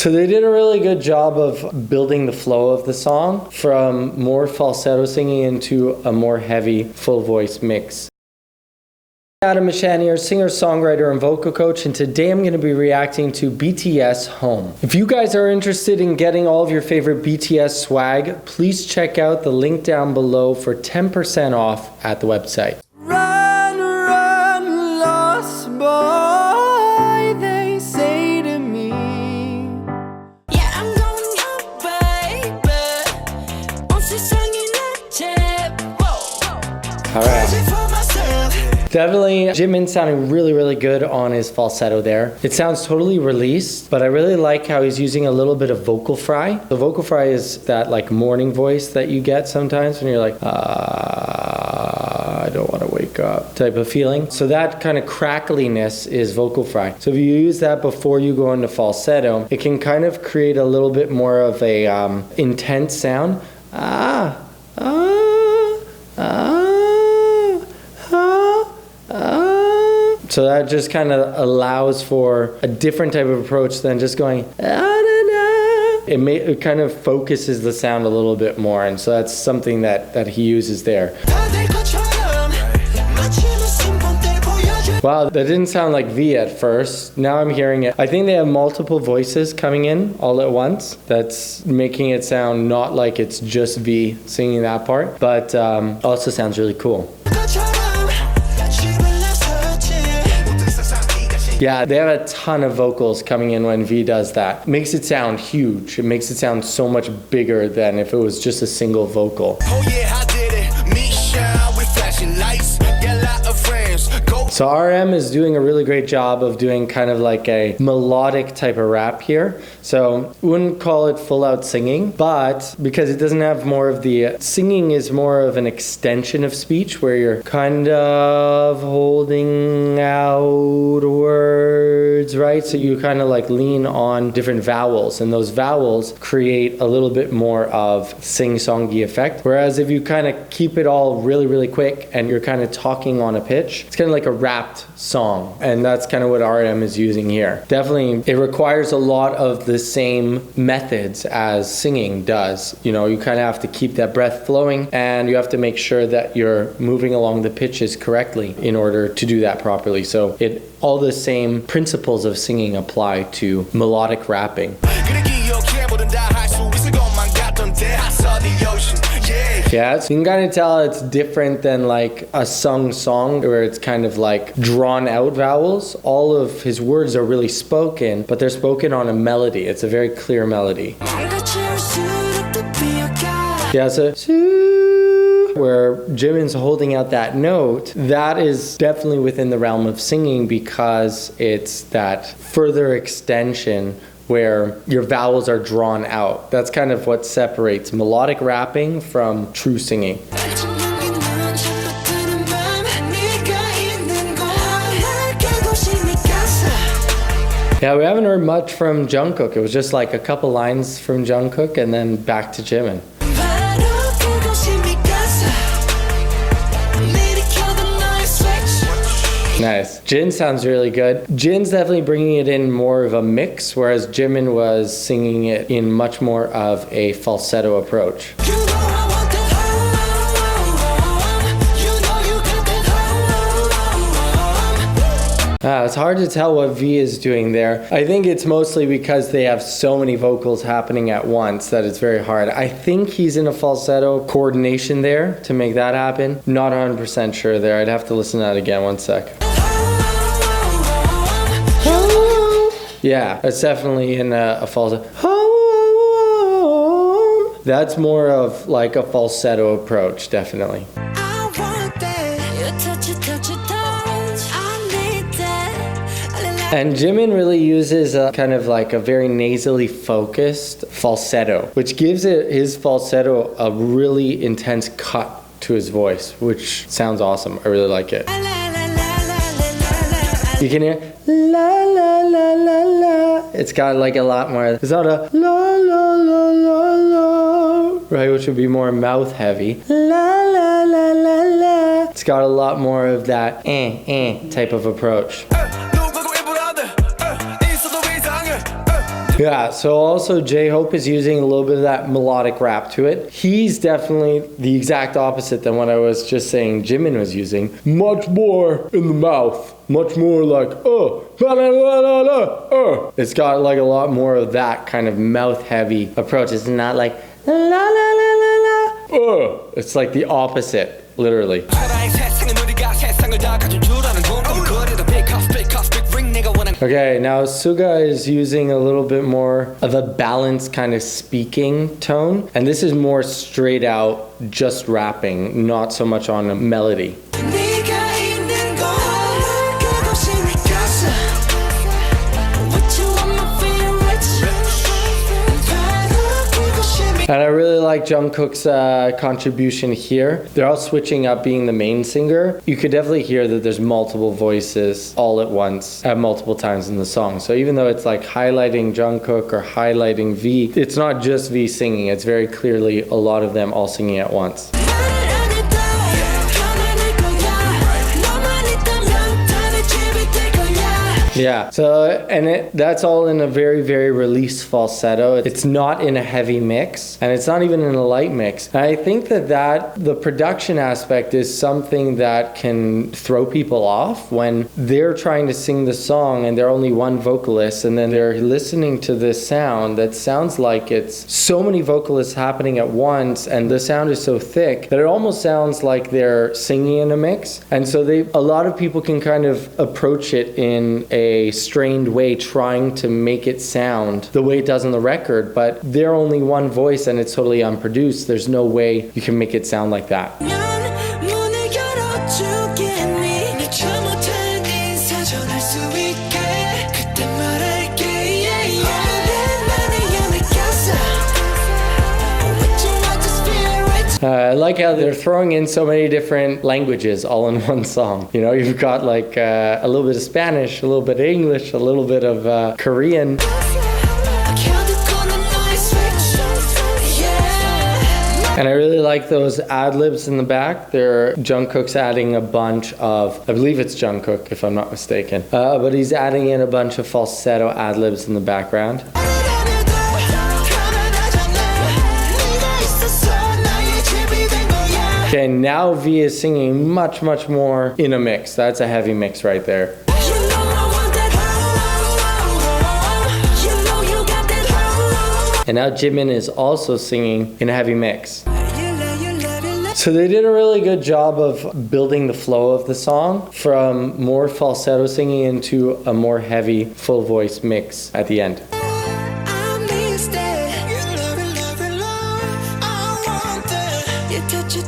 So they did a really good job of building the flow of the song from more falsetto singing into a more heavy full voice mix. Adam Mishan here, singer, songwriter, and vocal coach, and today I'm going to be reacting to BTS Home. If you guys are interested in getting all of your favorite BTS swag, please check out the link down below for 10% off at the website. Run, run, lost boy, they say to me. Yeah, I'm going home, baby. All right. Definitely, Jimin sounding really, really good on his falsetto there. It sounds totally released, but I really like how he's using a little bit of vocal fry. The vocal fry is that like morning voice that you get sometimes when you're like, I don't want to wake up type of feeling. So that kind of crackliness is vocal fry. So if you use that before you go into falsetto, it can kind of create a little bit more of a intense sound. So that just kind of allows for a different type of approach than just going, it kind of focuses the sound a little bit more, and so that's something that he uses there. Wow, that didn't sound like V at first. Now I'm hearing it. I think they have multiple voices coming in all at once. That's making it sound not like it's just V singing that part, but also sounds really cool. Yeah, they have a ton of vocals coming in when V does that. Makes it sound huge. It makes it sound so much bigger than if it was just a single vocal. Oh yeah, I did it. Mishan with flashing lights. Get a lot of friends. So RM is doing a really great job of doing kind of like a melodic type of rap here. So wouldn't call it full out singing, but because it doesn't have more of the singing is more of an extension of speech where you're kind of holding out words, right? So you kind of like lean on different vowels, and those vowels create a little bit more of sing-songy effect. Whereas if you kind of keep it all really, really quick and you're kind of talking on a pitch, it's kind of like a rapped song, and that's kind of what RM is using here. Definitely, it requires a lot of the same methods as singing does. You know, you kind of have to keep that breath flowing, and you have to make sure that you're moving along the pitches correctly in order to do that properly. So all the same principles of singing apply to melodic rapping. Yeah, so you can kind of tell it's different than like a sung song where it's kind of like drawn out vowels. All of his words are really spoken, but they're spoken on a melody. It's a very clear melody. Yeah, so where Jimin's holding out that note, that is definitely within the realm of singing because it's that further extension where your vowels are drawn out. That's kind of what separates melodic rapping from true singing. Yeah, we haven't heard much from Jungkook. It was just like a couple lines from Jungkook and then back to Jimin. Nice. Jin sounds really good. Jin's definitely bringing it in more of a mix, whereas Jimin was singing it in much more of a falsetto approach. It's hard to tell what V is doing there. I think it's mostly because they have so many vocals happening at once that it's very hard. I think he's in a falsetto coordination there to make that happen. Not 100% sure there. I'd have to listen to that again. One sec. Yeah, it's definitely in a falsetto. That's more of like a falsetto approach, definitely. And Jimin really uses a kind of like a very nasally focused falsetto, which gives his falsetto a really intense cut to his voice, which sounds awesome. I really like it. You can hear la la la la la. It's got like a lot more. It's not a la la la la la, right? Which would be more mouth heavy. La la la la la. It's got a lot more of that type of approach. Yeah, so also J-Hope is using a little bit of that melodic rap to it. He's definitely the exact opposite than what I was just saying Jimin was using. Much more in the mouth. Much more like, la, la, la, la, la, It's got like a lot more of that kind of mouth-heavy approach. It's not like, la, la, la, la, la, It's like the opposite, literally. Okay, now Suga is using a little bit more of a balanced kind of speaking tone, and this is more straight out, just rapping, not so much on a melody. And I really like Jungkook's contribution here. They're all switching up being the main singer. You could definitely hear that there's multiple voices all at once at multiple times in the song. So even though it's like highlighting Jungkook or highlighting V, it's not just V singing. It's very clearly a lot of them all singing at once. Yeah, so, and that's all in a very, very released falsetto. It's not in a heavy mix, and it's not even in a light mix. And I think that the production aspect is something that can throw people off when they're trying to sing the song and they're only one vocalist, and then they're listening to this sound that sounds like it's so many vocalists happening at once, and the sound is so thick that it almost sounds like they're singing in a mix. And so a lot of people can kind of approach it in a strained way, trying to make it sound the way it does on the record, but they're only one voice and it's totally unproduced. There's no way you can make it sound like that. I like how they're throwing in so many different languages all in one song. You know, you've got like a little bit of Spanish, a little bit of English, a little bit of Korean. And I really like those ad-libs in the back. Jungkook's adding a bunch of, I believe it's Jungkook if I'm not mistaken, but he's adding in a bunch of falsetto ad-libs in the background. Okay, now V is singing much, much more in a mix. That's a heavy mix right there. And now Jimin is also singing in a heavy mix. So they did a really good job of building the flow of the song from more falsetto singing into a more heavy full voice mix at the end.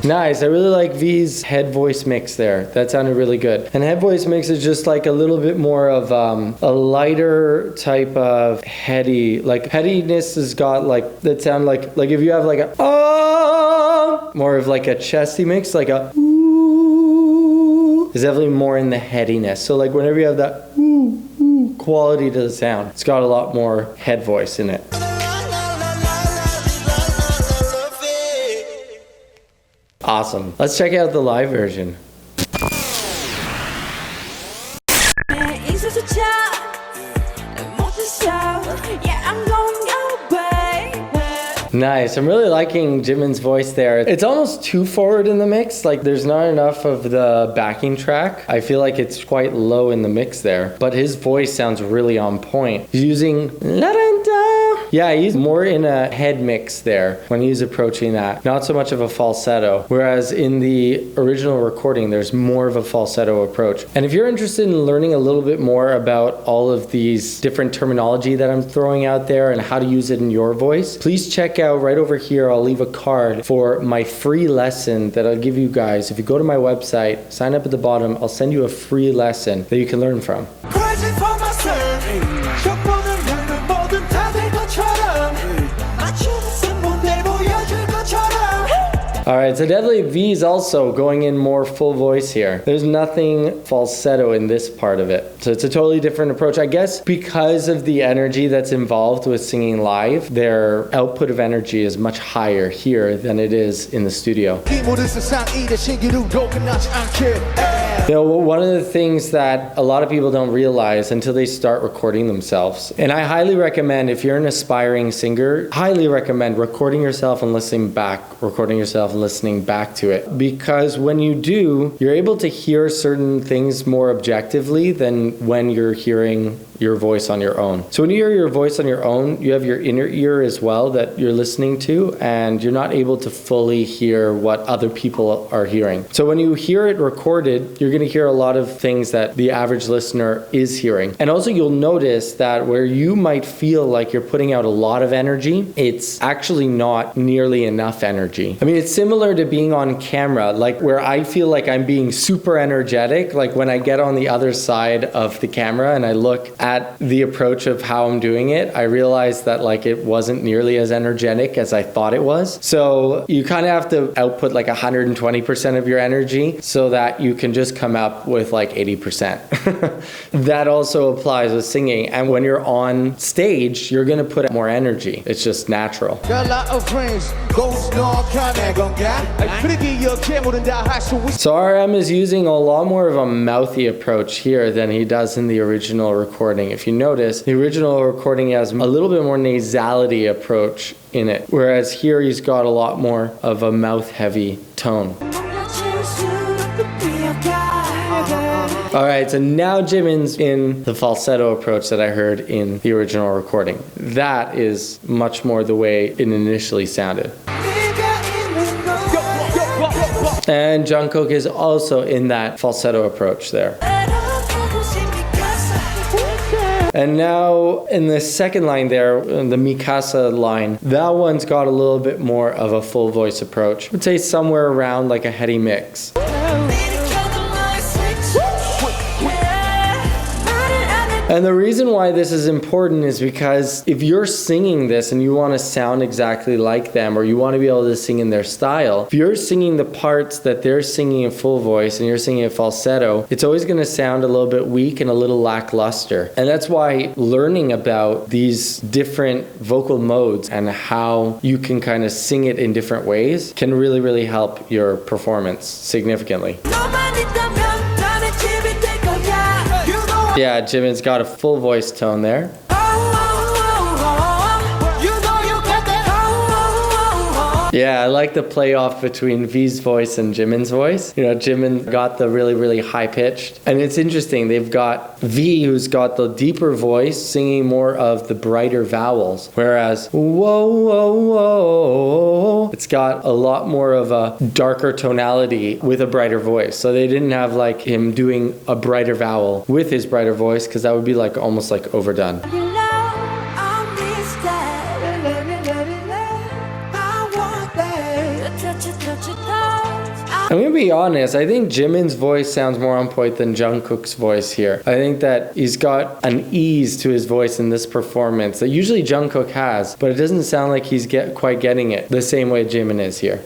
Nice, I really like V's head voice mix there. That sounded really good. And head voice mix is just like a little bit more of a lighter type of heady, like headiness has got like, that sound like if you have like a more of like a chesty mix, like a ooh, is definitely more in the headiness. So like whenever you have that ooh quality to the sound, it's got a lot more head voice in it. Awesome. Let's check out the live version. Nice. I'm really liking Jimin's voice there. It's almost too forward in the mix. Like there's not enough of the backing track. I feel like it's quite low in the mix there. But his voice sounds really on point. He's using yeah, he's more in a head mix there when he's approaching that. Not so much of a falsetto. Whereas in the original recording, there's more of a falsetto approach. And if you're interested in learning a little bit more about all of these different terminology that I'm throwing out there and how to use it in your voice, please check out right over here. I'll leave a card for my free lesson that I'll give you guys. If you go to my website, sign up at the bottom, I'll send you a free lesson that you can learn from. Alright, so definitely V is also going in more full voice here. There's nothing falsetto in this part of it. So it's a totally different approach. I guess because of the energy that's involved with singing live, their output of energy is much higher here than it is in the studio. You know, one of the things that a lot of people don't realize until they start recording themselves, and I highly recommend, if you're an aspiring singer, highly recommend recording yourself and listening back to it. Because when you do, you're able to hear certain things more objectively than when you're hearing your voice on your own. So when you hear your voice on your own, you have your inner ear as well that you're listening to, and you're not able to fully hear what other people are hearing. So when you hear it recorded, you're going to hear a lot of things that the average listener is hearing. And also you'll notice that where you might feel like you're putting out a lot of energy, it's actually not nearly enough energy. I mean, it's similar to being on camera, like where I feel like I'm being super energetic, like when I get on the other side of the camera and I look at the approach of how I'm doing it, I realized that like it wasn't nearly as energetic as I thought it was. So you kind of have to output like 120% of your energy so that you can just come up with like 80%. That also applies with singing. And when you're on stage, you're going to put out more energy. It's just natural. So RM is using a lot more of a mouthy approach here than he does in the original recording. If you notice, the original recording has a little bit more nasality approach in it, whereas here he's got a lot more of a mouth-heavy tone. Alright, so now Jimin's in the falsetto approach that I heard in the original recording. That is much more the way it initially sounded. And Jungkook is also in that falsetto approach there. And now in the second line there, the Mikasa line, that one's got a little bit more of a full voice approach. I would say somewhere around like a heady mix. And the reason why this is important is because if you're singing this and you want to sound exactly like them, or you want to be able to sing in their style, if you're singing the parts that they're singing in full voice and you're singing in falsetto, it's always going to sound a little bit weak and a little lackluster. And that's why learning about these different vocal modes and how you can kind of sing it in different ways can really, really help your performance significantly. Yeah, Jimin's got a full voice tone there. Yeah, I like the play off between V's voice and Jimin's voice. You know, Jimin got the really, really high pitched. And it's interesting, they've got V, who's got the deeper voice, singing more of the brighter vowels. Whereas, whoa, whoa, whoa, it's got a lot more of a darker tonality with a brighter voice. So they didn't have like him doing a brighter vowel with his brighter voice, because that would be like almost like overdone. I'm gonna be honest, I think Jimin's voice sounds more on point than Jungkook's voice here. I think that he's got an ease to his voice in this performance that usually Jungkook has, but it doesn't sound like he's quite getting it the same way Jimin is here.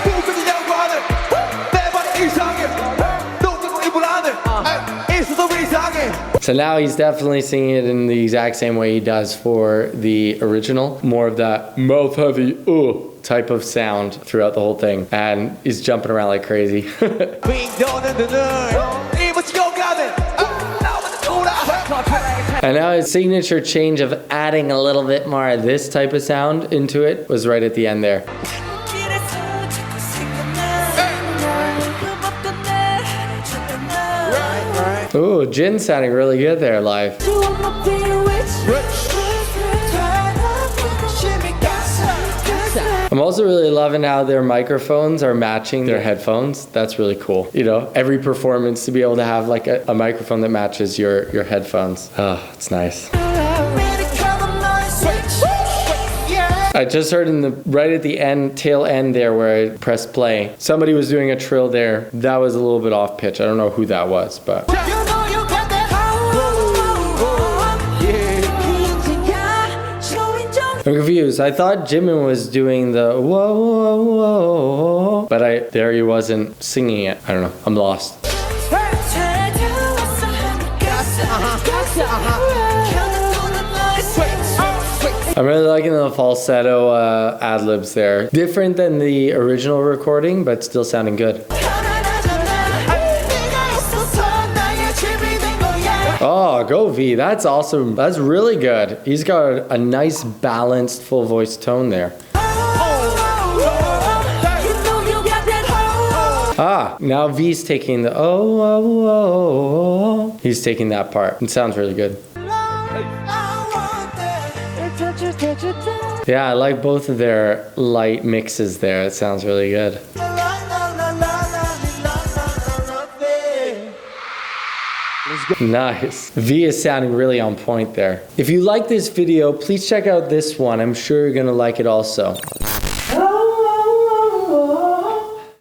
So now he's definitely singing it in the exact same way he does for the original. More of that mouth heavy, type of sound throughout the whole thing. And he's jumping around like crazy. And now his signature change of adding a little bit more of this type of sound into it was right at the end there. Ooh, Jin sounding really good there live. I'm also really loving how their microphones are matching their headphones. That's really cool. You know, every performance to be able to have like a microphone that matches your headphones. Oh, it's nice. I just heard right at the end, tail end there where I pressed play, somebody was doing a trill there. That was a little bit off pitch. I don't know who that was, but. I'm confused. I thought Jimin was doing the whoa, whoa, whoa, but there he wasn't singing it. I don't know. I'm lost. I'm really liking the falsetto ad-libs there. Different than the original recording, but still sounding good. Oh, go V. That's awesome. That's really good. He's got a nice balanced full voice tone there. Ah, now V's taking the oh. He's taking that part. It sounds really good. Yeah, I like both of their light mixes there. It sounds really good. Nice. V is sounding really on point there. If you like this video, please check out this one. I'm sure you're gonna like it also.